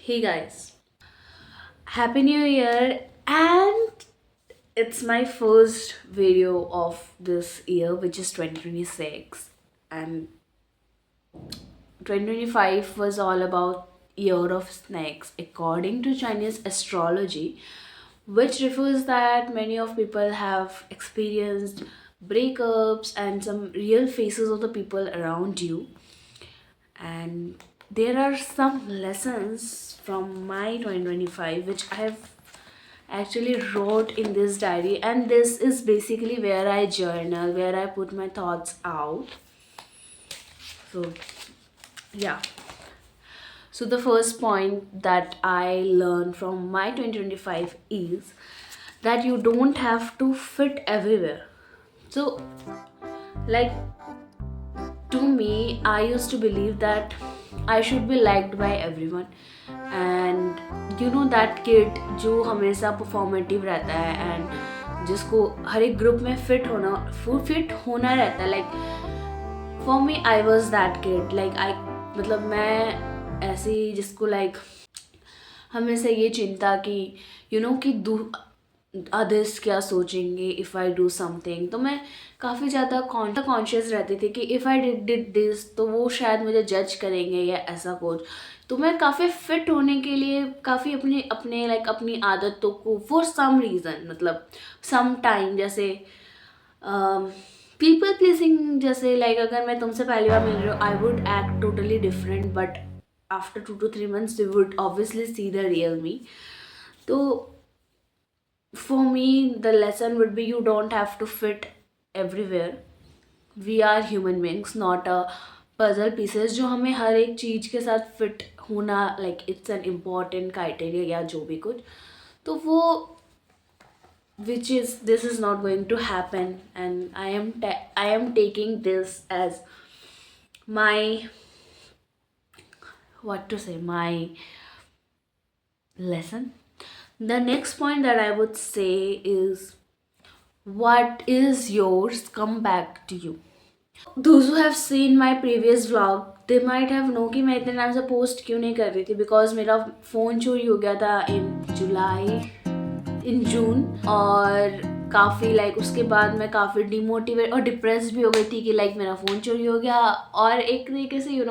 Hey guys, Happy New Year, and it's my first video of this year, which is 2026. And 2025 was all about Year of Snakes, according to Chinese astrology, which refers that many of people have experienced breakups and some real faces of the people around you. And there are some lessons from my 2025 which I have actually wrote in this diary, and this is basically where I journal, where I put my thoughts out. So yeah, so the first point that I learned from my 2025 is that you don't have to fit everywhere. So, like, to me, I used to believe that I should be liked by everyone, and that kid जो हमेशा performative रहता है and जिसको हर एक group में fit होना रहता है, like for me I was that kid, like I मतलब मैं ऐसी जिसको like हमेशा ये चिंता कि कि अदर्स क्या सोचेंगे इफ़ आई डू समथिंग। तो मैं काफ़ी ज़्यादा कॉन्शियस रहती थी कि इफ़ आई डिड दिस तो वो शायद मुझे जज करेंगे या ऐसा कुछ। तो मैं काफ़ी फिट होने के लिए काफ़ी अपने अपने लाइक अपनी आदतों को फॉर सम रीज़न, मतलब सम टाइम, जैसे पीपल प्लीजिंग, जैसे लाइक अगर मैं तुमसे पहली बार मिल रही हूँ I would act totally different, but after 2 to 3 months you would obviously see the real me. तो for me the lesson would be you don't have to fit everywhere. We are human beings, not a puzzle pieces जो हमें हर एक चीज़ के साथ fit होना like it's an important criteria या जो भी कुछ। तो वो which is this is not going to happen, and I am taking this as my, what to say, my lesson. The next point that I would say is what is yours come back to you. Those who have seen my previous vlog, they might have know कि मैं इतने time से post क्यों नहीं कर रही थी, because मेरा फ़ोन चोरी हो गया था इन जून, और काफ़ी लाइक उसके बाद मैं काफ़ी डिमोटिवेट और डिप्रेस भी हो गई थी कि लाइक मेरा फ़ोन चोरी हो गया। और एक तरीके से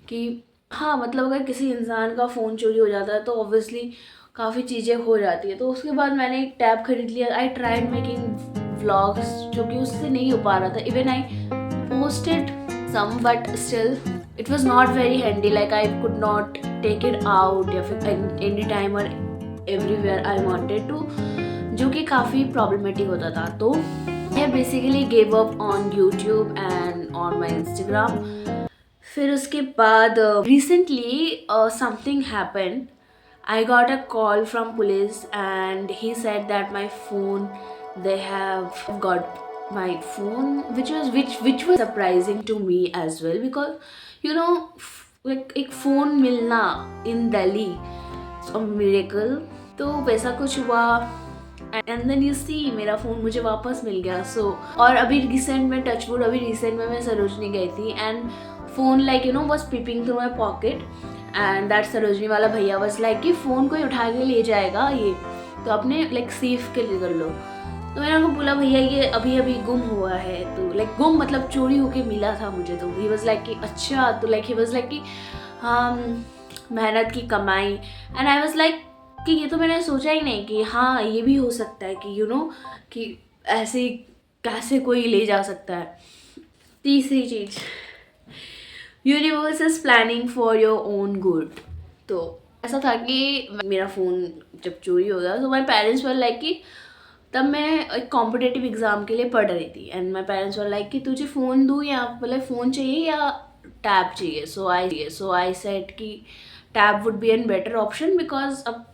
कि हाँ, मतलब अगर किसी इंसान का फ़ोन चोरी हो जाता है तो ऑब्वियसली काफ़ी चीज़ें हो जाती है। तो उसके बाद मैंने एक टैब खरीद लिया। आई ट्राइड मेकिंग व्लॉग्स, जो कि उससे नहीं हो पा रहा था। Even I posted some, but still it was not very handy, like I could not take it out या फिर एनी टाइम और एवरीवेयर आई वॉन्टेड टू, जो कि काफ़ी प्रॉब्लमेटिक होता था। तो I basically gave up on YouTube and on my Instagram. फिर उसके बाद recently something happened. I got a call from police and he said that my phone, they have got my phone, which was surprising to me as well, because like एक phone मिलना in Delhi, it's a miracle. तो वैसा कुछ हुआ, and then you see मेरा phone मुझे वापस मिल गया। सो और अभी रिसेंट में टचवुड, अभी रिसेंट में मैं सरोजनी गई थी and phone like was peeping through my pocket, and that Sarojini वाला भैया वॉज लाइक कि फ़ोन कोई उठा के ले जाएगा ये, तो अपने लाइक सेफ के लिए कर लो। तो मैंने उनको बोला भैया ये अभी अभी गुम हुआ है, तो लाइक गुम मतलब चोरी होके मिला था मुझे। तो ही वॉज लाइक कि अच्छा, तो लाइक ही वॉज लाइक कि हाँ, मेहनत की कमाई। एंड आई वॉज लाइक कि ये तो मैंने सोचा ही नहीं कि हाँ ये भी हो सकता है कि कि ऐसे कैसे कोई ले जा सकता है। तीसरी चीज़, universe is planning for your own good. तो ऐसा था कि मेरा फ़ोन जब चोरी हो गया तो माई पेरेंट्स वर लाइक कि तब मैं एक कॉम्पिटेटिव एग्ज़ाम के लिए पढ़ रही थी, and my parents were like कि तुझे फ़ोन दूँ या मतलब फ़ोन चाहिए या टैब चाहिए। सो आई सेड कि tab would be an better option, because अब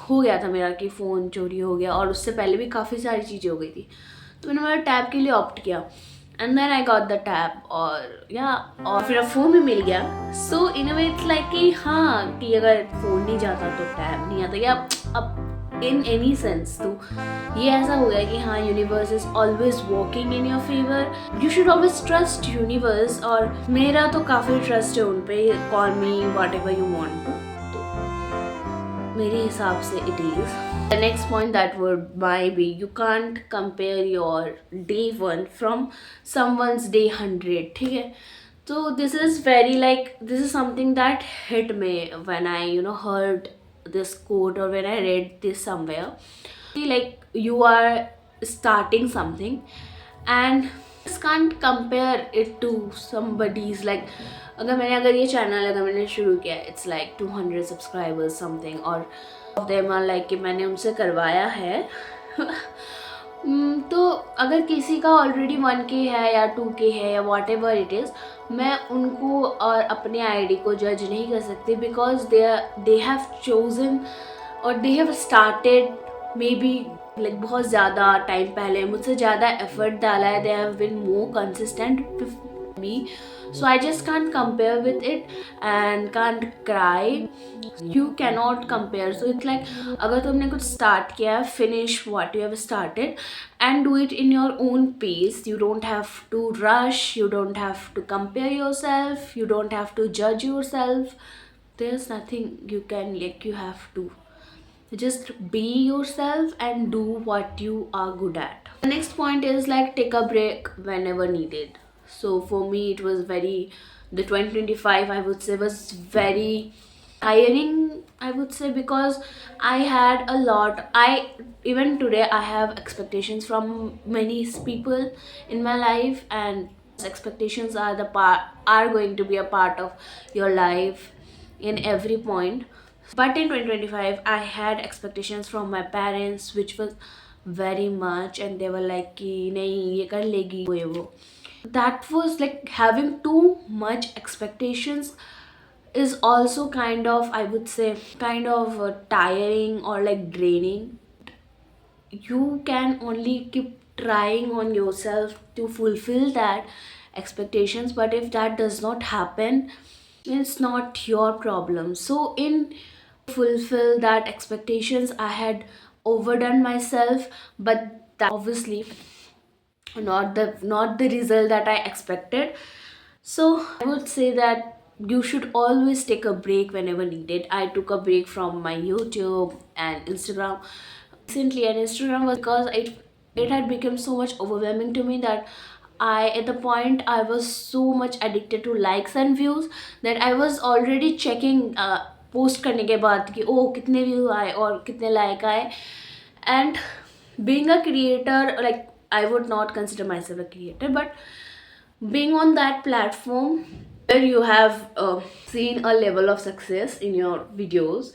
हो गया था मेरा कि फ़ोन चोरी हो गया और उससे पहले भी काफ़ी सारी चीज़ें हो गई थी। तो मैंने मेरा टैब के लिए ऑप्ट किया, and then I got the tab, और फिर अब फ़ोन भी मिल गया। सो इन अ वे इट्स लाइक कि हाँ, कि अगर फ़ोन नहीं जाता तो टैब नहीं आता, या अब इन एनी सेंस। तो ये ऐसा हो गया कि हाँ, universe is always working in your favour, you should always trust universe. और मेरा तो काफ़ी ट्रस्ट है उन पे, call me whatever you want to. मेरे हिसाब से it is. The next point that would might be, you can't compare your day 1 from someone's day 100. ठीक है, तो this is very like, this is something that hit me when I heard this quote or when I read this somewhere. Like, you are starting something and just can't compare it to somebody's, like अगर ये channel अगर मैंने शुरू किया, it's like 200 subscribers something, और of them are like कि मैंने उनसे करवाया है तो अगर किसी का ऑलरेडी 1K है या 2K है या वॉट एवर इट इज़, मैं उनको और अपने आईडी को जज नहीं कर सकती, बिकॉज दे हैव चोजन और they have started maybe like बहुत ज़्यादा टाइम पहले, मुझसे ज़्यादा एफर्ट डाला है, they have been more consistent with me. So I just can't compare with it and can't cry. You cannot compare. So it's like, अगर तुमने कुछ start किया, finish what you have started and do it in your own pace. You don't have to rush. You don't have to compare yourself. You don't have to judge yourself. There's nothing you can, like, you have to just be yourself and do what you are good at. The next point is like, take a break whenever needed. So for me it was very, the 2025 I would say was very tiring, I would say, because I had a lot, even today I have expectations from many people in my life, and expectations are going to be a part of your life in every point. But in 2025 I had expectations from my parents which was very much, and they were like कि नहीं ये कर लेगी वो ये वो. That was like, having too much expectations is also kind of, I would say, kind of tiring or like draining. You can only keep trying on yourself to fulfill that expectations, but if that does not happen, it's not your problem. So in fulfill that expectations, I had overdone myself, but that obviously not the result that I expected. So I would say that you should always take a break whenever needed. I took a break from my YouTube and Instagram recently, and Instagram was because it had become so much overwhelming to me that at the point I was so much addicted to likes and views that I was already checking post करने के बाद कि ओ कितने view आए और कितने like आए. And being a creator, like, I would not consider myself a creator, but being on that platform where you have seen a level of success in your videos,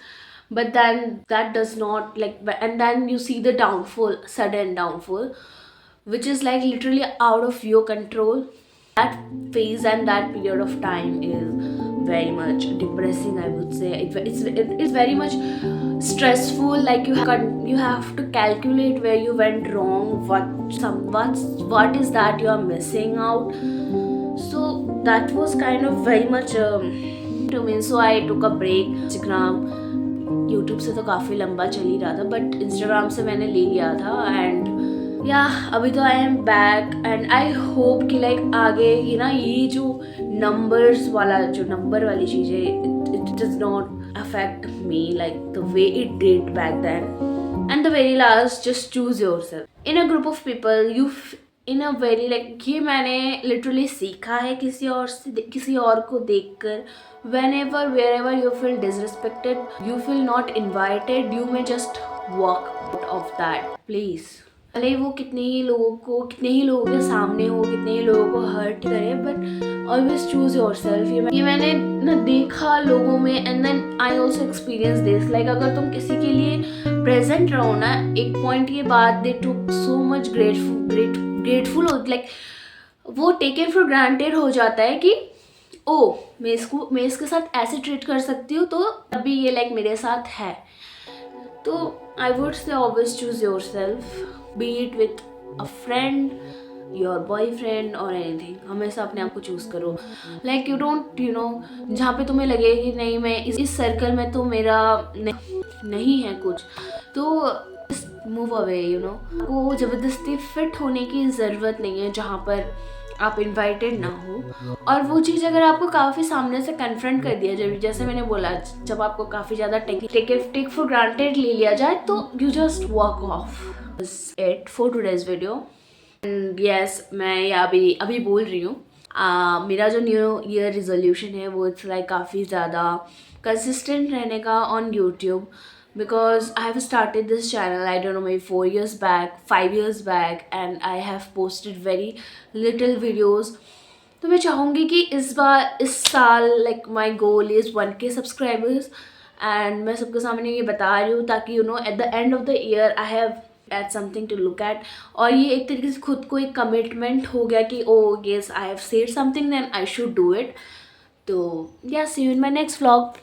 but then that does not, like, and then you see the downfall, sudden downfall, which is like literally out of your control. That phase and that period of time is very much depressing, I would say. It's very much stressful. Like, you have to calculate where you went wrong, what is that you are missing out. So that was kind of very much to me. So I took a break. Instagram, YouTube से तो काफ़ी लंबा चल ही रहा था, but Instagram से मैंने ले लिया था. एंड अभी तो I am back and I hope कि लाइक आगे ये जो नंबर वाली चीज़ है, it does not affect me like the way it did back then. And the very last, just choose yourself in a group of people. You in a very, like, ये मैंने literally सीखा है किसी और को देखकर. whenever wherever you feel disrespected, you feel not invited, you may just walk out of that place. भले वो कितने ही लोगों के सामने हो, कितने ही लोगों को हर्ट करे, but always choose yourself. ये मैंने ना देखा लोगों में, and then I also experience this. Like, अगर तुम किसी के लिए प्रेजेंट रहो ना, एक पॉइंट के बाद दे टुक सो मच ग्रेटफुल हो, लाइक वो टेकन फॉर ग्रांटेड हो जाता है कि ओ मैं इसके साथ ऐसे ट्रीट कर सकती हूँ, तो अभी ये लाइक मेरे साथ है. तो I would say always choose your self, B it with a friend, your boyfriend और एनीथिंग. हमेशा अपने आप को चूज़ करो. लाइक, यू डोंट जहाँ पे तुम्हें लगे कि नहीं मैं इस सर्कल में तो मेरा नहीं है कुछ, तो मूव अवे. को ज़बरदस्ती फिट होने की ज़रूरत नहीं है जहाँ पर आप इनवाइटेड ना हो, और वो चीज़ अगर आपको काफ़ी सामने से कन्फ्रंट कर दिया जाए, जैसे मैंने बोला, जब आपको काफ़ी ज़्यादा टेक फॉर ग्रांटेड ले लिया जाए, तो you just walk of. It for today's video. And yes, मैं ये अभी बोल रही हूँ, मेरा जो न्यू ईयर रिजोल्यूशन है वो इट्स लाइक काफ़ी ज़्यादा कंसिस्टेंट रहने का on YouTube, because I have started this channel, I don't know, maybe 4 years back, 5 years back, and I have posted very little videos. तो मैं चाहूँगी कि इस साल like my goal is 1K subscribers, and मैं सबके सामने ये बता रही हूँ ताकि you know at the end of the year I have at something to look at, और ये एक तरीके से खुद को एक कमिटमेंट हो गया कि oh yes I have said something, then I should do it. तो yeah see you in my next vlog.